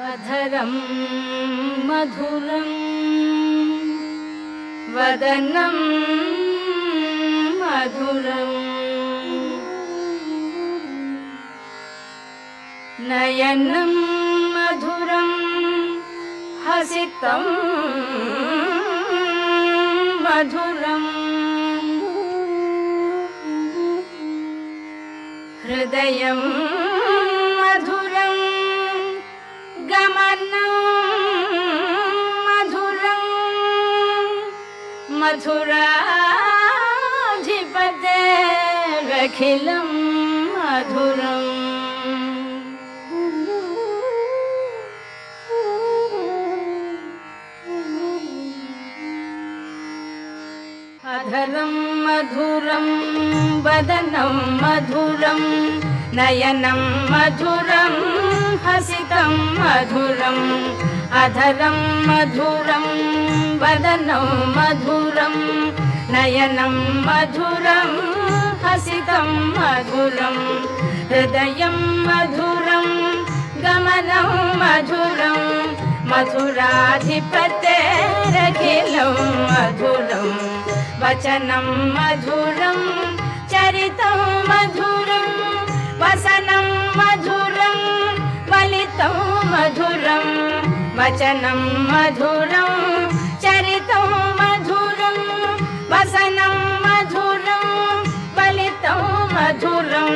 अधरं मधुरं वदनं मधुरं नयनं मधुरं हसितं मधुरं हृदयं मधुरं गमनं मधुरं मथुराधिपतेरखिलं मधुरम् अधरं मधुरं वदनं मधुरं नयनं मधुरं हसितं मधुरं अधरं मधुरं वदनं मधुरं नयनं मधुरं हसितं मधुरं हृदयं मधुरं गमनं मधुरं मथुराधिपतेरखिलं मधुरं वचनं मधुरं चरितं मधुरं वसनं मधुरं वलितं मधुरं वचनं मधुरं चरितं मधुरं वसनं मधुरं वलितं मधुरं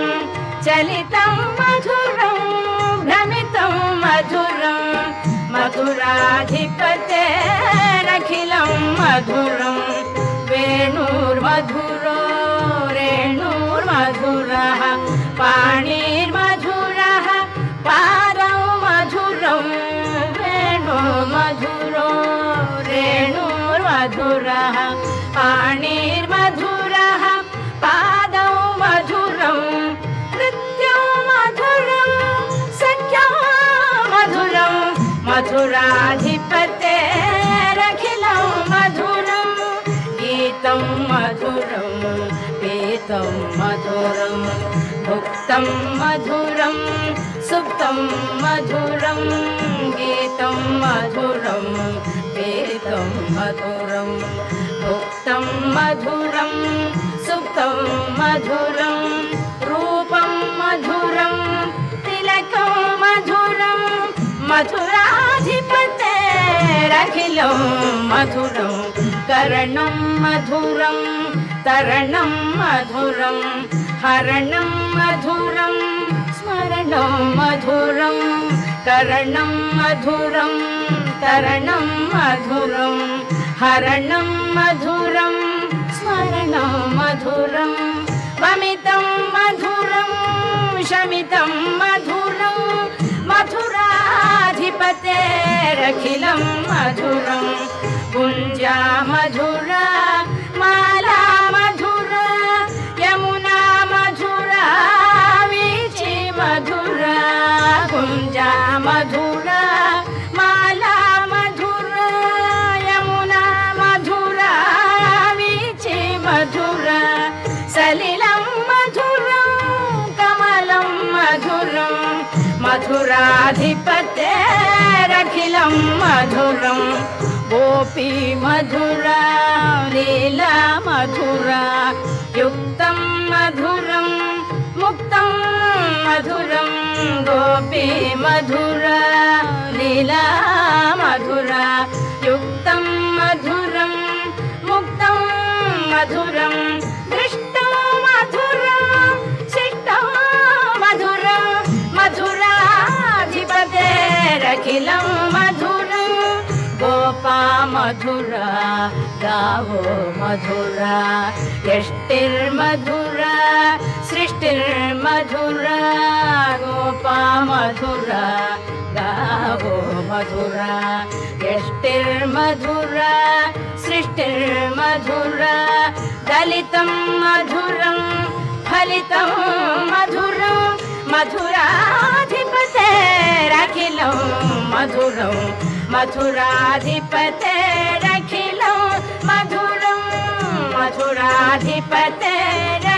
चलितं मधुरं भ्रमितं मधुरं मथुराधिपतेरखिलं मधुरं वेणुर्मधुरो रेणुर्मधुरः पाणिर्मधुरः पादौ मधुरं वेणुर्मधुरो रेणुर्मधुरः पाणिर्मधुरः पादौ मधुरं नृत्यं मधुरं सख्यं मधुरं मथुराधिपतेरखिलं मधुरं गीतं मधुरं पीतं मधुरं भुक्तं मधुरं सुप्तं मधुरं गीतं मधुरं पीतं मधुरं भुक्तं मधुरं सुप्तं मधुरं रूपं मधुरं तिलकं मधुरं मथुराधिपतेरखिलं मधुरं कर्णं मधुरं तरणं मधुरं हरणं मधुरं स्मरणं मधुरं कर्णं मधुरं तरणं मधुरं हरणं मधुरं स्मरणं मधुरं वमितं मधुरं शमितं मधुरं मथुराधिपतेरखिलं मधुरं गुञ्जा मधुरा माला मधुरा यमुना मधुरा वीची मधुरा गुञ्जा मधुरा माला मधुरा यमुना मधुरा वीची मधुरा सलिलं मधुरं कमलं मधुरं मथुराधिपतेरखिलं मधुरं गोपी मधुरा लीला मधुरा युक्तं मधुरं मुक्तं मधुरं गोपी मधुरा लीला मधुरा युक्तं मधुरं मुक्तं मधुरं दृष्टं मधुरं शिष्टं मधुरं मथुराधिपतेरखिलं मधुरं गोपा मधुरा गावो मधुरा यष्टिर्मधुरा सृष्टिर्मधुरा गोपा मधुरा गावो मधुरा यष्टिर्मधुरा सृष्टिर्मधुरा दलितं मधुरं फलितं मधुरं मथुराधिपतेरखिलं मधुरं मथुराधिपतेरखिलं मधुरं मथुराधिपतेरखिलं